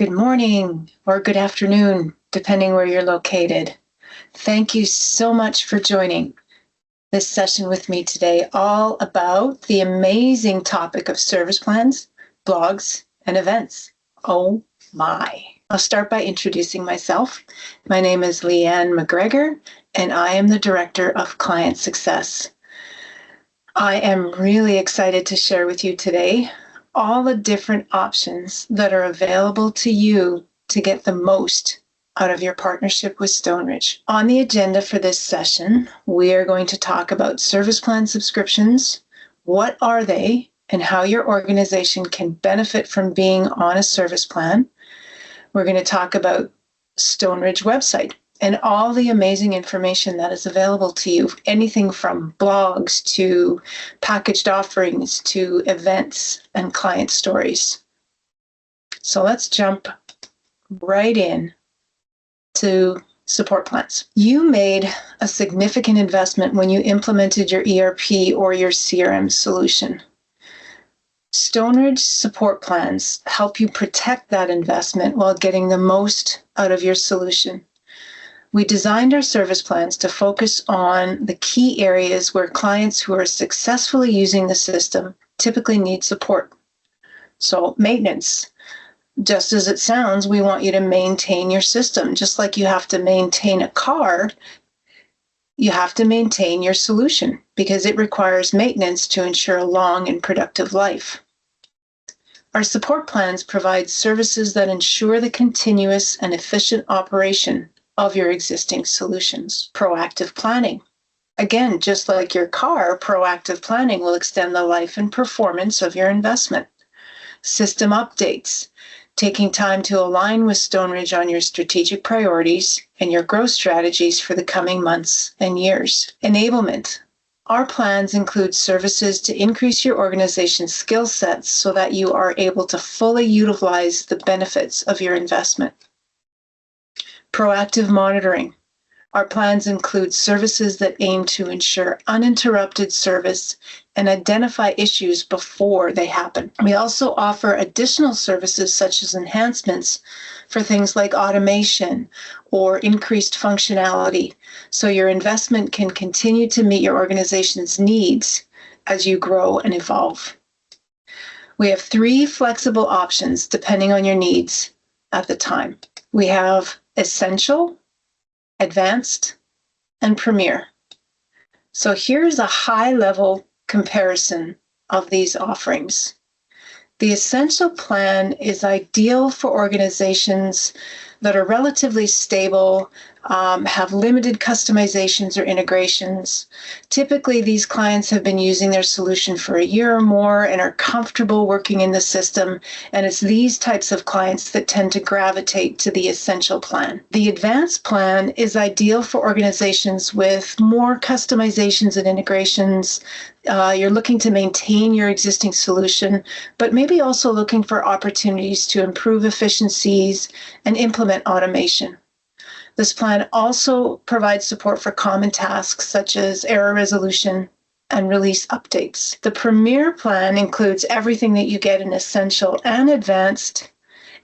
Good morning or good afternoon, depending where you're located. Thank you so much for joining this session with me today, all about the amazing topic of service plans, blogs, and events. Oh my. I'll start by introducing myself. My name is Leanne McGregor, and I am the Director of Client Success. I am really excited to share with you today all the different options that are available to you to get the most out of your partnership with Stoneridge. On the agenda for this session, we are going to talk about service plan subscriptions. What are they and how your organization can benefit from being on a service plan? We're going to talk about Stoneridge website and all the amazing information that is available to you, anything from blogs to packaged offerings to events and client stories. So let's jump right in to support plans. You made a significant investment when you implemented your ERP or your CRM solution. Stoneridge support plans help you protect that investment while getting the most out of your solution. We designed our service plans to focus on the key areas where clients who are successfully using the system typically need support. So maintenance, just as it sounds, we want you to maintain your system. Just like you have to maintain a car, you have to maintain your solution because it requires maintenance to ensure a long and productive life. Our support plans provide services that ensure the continuous and efficient operation of your existing solutions. Proactive planning. Again, just like your car, proactive planning will extend the life and performance of your investment. System updates. Taking time to align with Stoneridge on your strategic priorities and your growth strategies for the coming months and years. Enablement. Our plans include services to increase your organization's skill sets so that you are able to fully utilize the benefits of your investment. Proactive monitoring. Our plans include services that aim to ensure uninterrupted service and identify issues before they happen. We also offer additional services such as enhancements for things like automation or increased functionality, so your investment can continue to meet your organization's needs as you grow and evolve. We have 3 flexible options depending on your needs at the time. We have Essential, Advanced, and Premier. So here's a high-level comparison of these offerings. The Essential plan is ideal for organizations that are relatively stable, have limited customizations or integrations. Typically, these clients have been using their solution for a year or more and are comfortable working in the system, and it's these types of clients that tend to gravitate to the Essential plan. The Advanced plan is ideal for organizations with more customizations and integrations. You're looking to maintain your existing solution, but maybe also looking for opportunities to improve efficiencies and implement automation. This plan also provides support for common tasks such as error resolution and release updates. The Premier plan includes everything that you get in Essential and Advanced,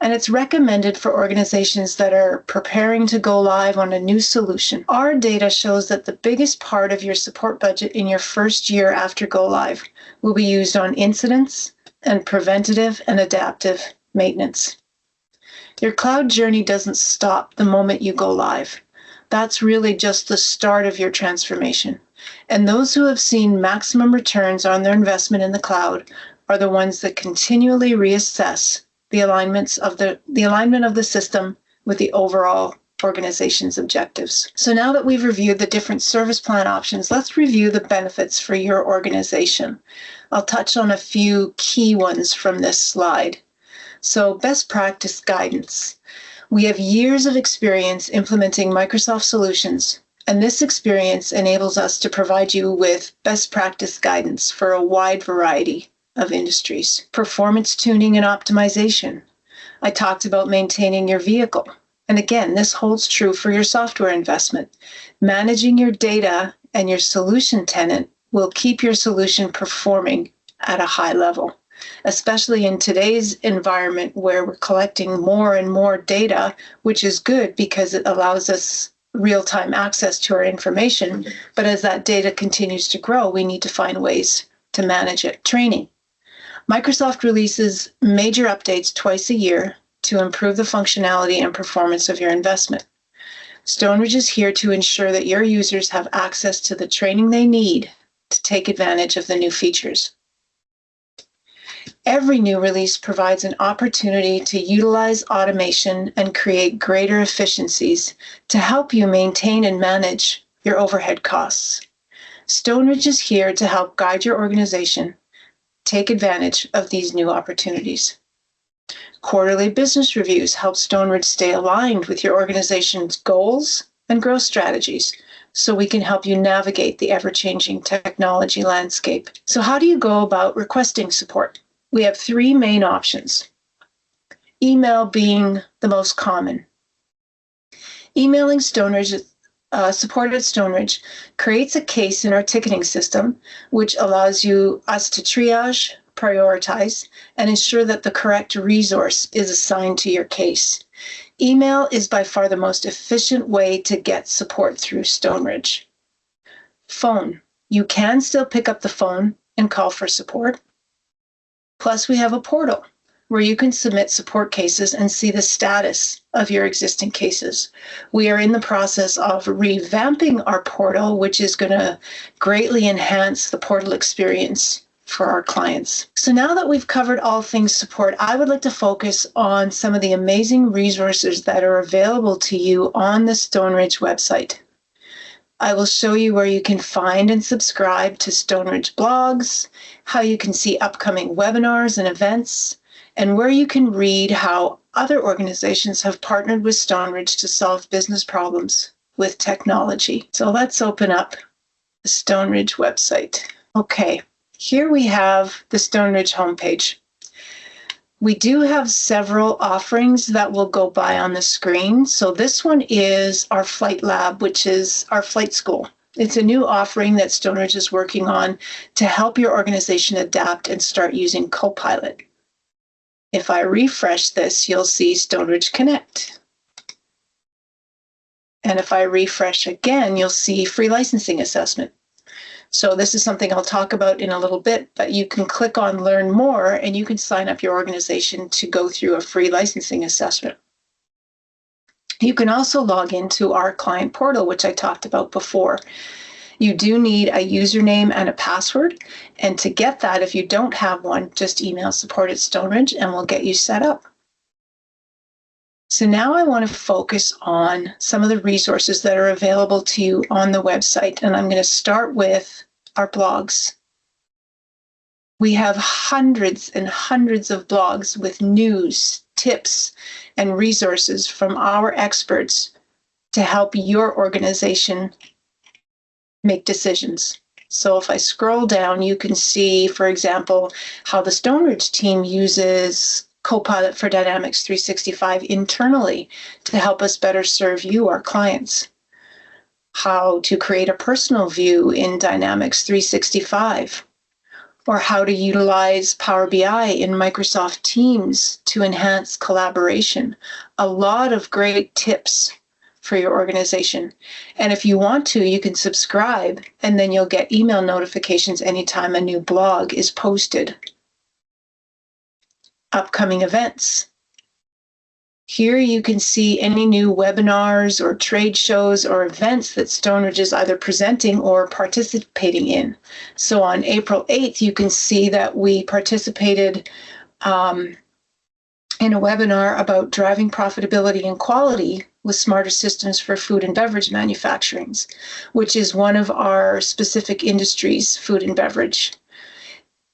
and it's recommended for organizations that are preparing to go live on a new solution. Our data shows that the biggest part of your support budget in your first year after go live will be used on incidents and preventative and adaptive maintenance. Your cloud journey doesn't stop the moment you go live. That's really just the start of your transformation. And those who have seen maximum returns on their investment in the cloud are the ones that continually reassess the alignment of the system with the overall organization's objectives. So now that we've reviewed the different service plan options, let's review the benefits for your organization. I'll touch on a few key ones from this slide. So best practice guidance. We have years of experience implementing Microsoft solutions, and this experience enables us to provide you with best practice guidance for a wide variety of industries. Performance tuning and optimization. I talked about maintaining your vehicle. And again, this holds true for your software investment. Managing your data and your solution tenant will keep your solution performing at a high level. especially in today's environment where we're collecting more and more data, which is good because it allows us real-time access to our information. But as that data continues to grow, we need to find ways to manage it. Training. Microsoft releases major updates twice a year to improve the functionality and performance of your investment. Stoneridge is here to ensure that your users have access to the training they need to take advantage of the new features. Every new release provides an opportunity to utilize automation and create greater efficiencies to help you maintain and manage your overhead costs. Stoneridge is here to help guide your organization take advantage of these new opportunities. Quarterly business reviews help Stoneridge stay aligned with your organization's goals and growth strategies so we can help you navigate the ever-changing technology landscape. So how do you go about requesting support? We have three main options, email being the most common. Emailing Stoneridge, support at Stoneridge creates a case in our ticketing system, which allows us to triage, prioritize, and ensure that the correct resource is assigned to your case. Email is by far the most efficient way to get support through Stoneridge. Phone. You can still pick up the phone and call for support. Plus, we have a portal where you can submit support cases and see the status of your existing cases. We are in the process of revamping our portal, which is going to greatly enhance the portal experience for our clients. So now that we've covered all things support, I would like to focus on some of the amazing resources that are available to you on the Stoneridge website. I will show you where you can find and subscribe to Stoneridge blogs, how you can see upcoming webinars and events, and where you can read how other organizations have partnered with Stoneridge to solve business problems with technology. So let's open up the Stoneridge website. Okay, here we have the Stoneridge homepage. We do have several offerings that will go by on the screen. So this one is our Flight Lab, which is our flight school. It's a new offering that Stoneridge is working on to help your organization adapt and start using Copilot. If I refresh this, you'll see Stoneridge Connect. And if I refresh again, you'll see free licensing assessment. So this is something I'll talk about in a little bit, but you can click on Learn More and you can sign up your organization to go through a free licensing assessment. You can also log into our client portal, which I talked about before. You do need a username and a password. And to get that, if you don't have one, just email support at Stoneridge and we'll get you set up. So now I want to focus on some of the resources that are available to you on the website. And I'm going to start with our blogs. We have hundreds and hundreds of blogs with news, tips, and resources from our experts to help your organization make decisions. So if I scroll down, you can see, for example, how the Stoneridge team uses Copilot for Dynamics 365 internally to help us better serve you, our clients. How to create a personal view in Dynamics 365, or how to utilize Power BI in Microsoft Teams to enhance collaboration. A lot of great tips for your organization. And if you want to, you can subscribe and then you'll get email notifications anytime a new blog is posted. Upcoming events. Here you can see any new webinars or trade shows or events that Stoneridge is either presenting or participating in. So on April 8th, you can see that we participated in a webinar about driving profitability and quality with smarter systems for food and beverage manufacturing, which is one of our specific industries, food and beverage.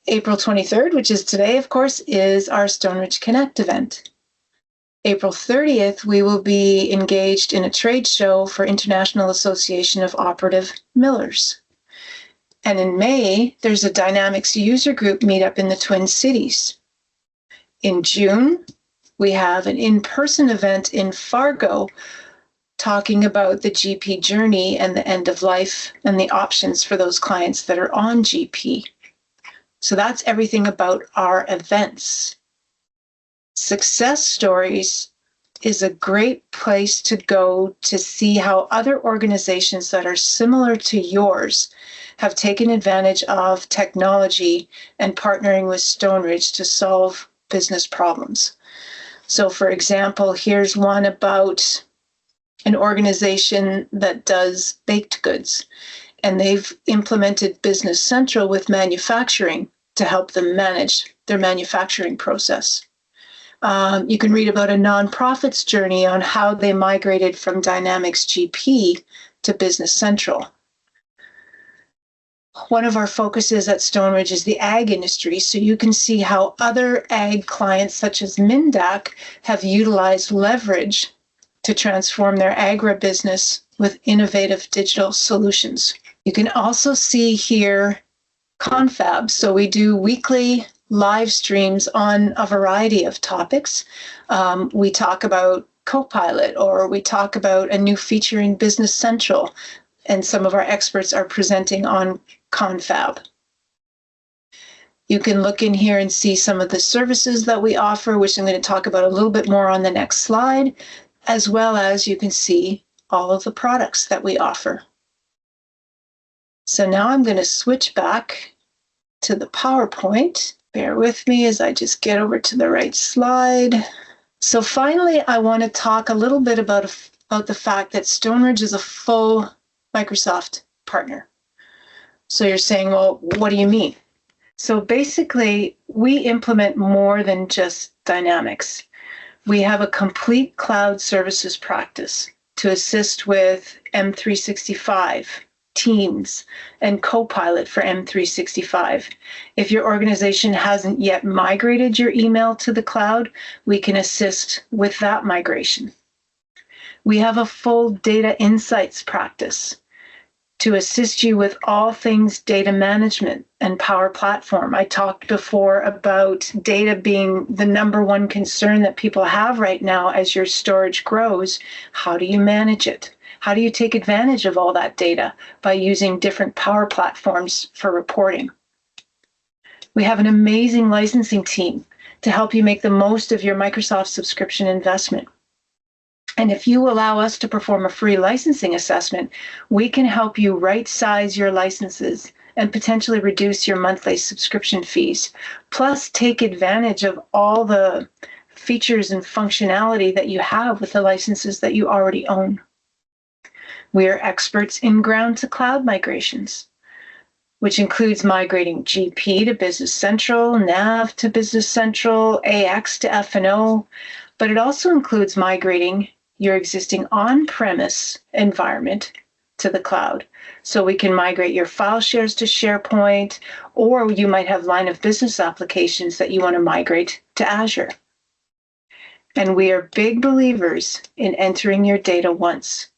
April 23rd, which is today, of course, is our Stoneridge Connect event. April 30th, we will be engaged in a trade show for International Association of Operative Millers. And in May, there's a Dynamics user group meetup in the Twin Cities. In June, we have an in-person event in Fargo talking about the GP journey and the end of life and the options for those clients that are on GP. So that's everything about our events. Success Stories is a great place to go to see how other organizations that are similar to yours have taken advantage of technology and partnering with Stoneridge to solve business problems. So, for example, here's one about an organization that does baked goods, and they've implemented Business Central with manufacturing to help them manage their manufacturing process. You can read about a nonprofit's journey on how they migrated from Dynamics GP to Business Central. One of our focuses at Stoneridge is the ag industry, so you can see how other ag clients such as Mindac have utilized leverage to transform their agribusiness with innovative digital solutions. You can also see here Confab. So we do weekly live streams on a variety of topics. We talk about Copilot, or we talk about a new feature in Business Central, and some of our experts are presenting on Confab. You can look in here and see some of the services that we offer, which I'm going to talk about a little bit more on the next slide, as well as you can see all of the products that we offer. So now I'm going to switch back to the PowerPoint. Bear with me as I just get over to the right slide. So finally, I want to talk a little bit about the fact that Stoneridge is a full Microsoft partner. So you're saying, well, what do you mean? So basically, we implement more than just Dynamics. We have a complete cloud services practice to assist with M365, Teams, and Copilot for M365. If your organization hasn't yet migrated your email to the cloud, we can assist with that migration. We have a full data insights practice to assist you with all things data management and Power Platform. I talked before about data being the number one concern that people have right now as your storage grows. How do you manage it? How do you take advantage of all that data? By using different Power Platforms for reporting. We have an amazing licensing team to help you make the most of your Microsoft subscription investment. And if you allow us to perform a free licensing assessment, we can help you right-size your licenses and potentially reduce your monthly subscription fees, plus take advantage of all the features and functionality that you have with the licenses that you already own. We are experts in ground to cloud migrations, which includes migrating GP to Business Central, Nav to Business Central, AX to F&O, but it also includes migrating your existing on-premise environment to the cloud. So we can migrate your file shares to SharePoint, or you might have line of business applications that you want to migrate to Azure. And we are big believers in entering your data once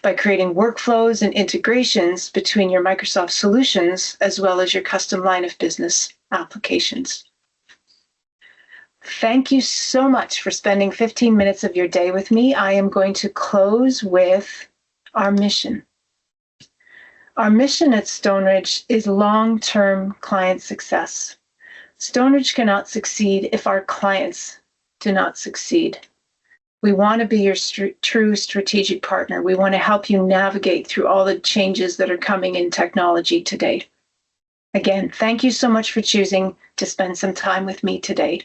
by creating workflows and integrations between your Microsoft solutions as well as your custom line of business applications. Thank you so much for spending 15 minutes of your day with me. I am going to close with our mission. Our mission at Stoneridge is long-term client success. Stoneridge cannot succeed if our clients do not succeed. We want to be your true strategic partner. We want to help you navigate through all the changes that are coming in technology today. Again, thank you so much for choosing to spend some time with me today.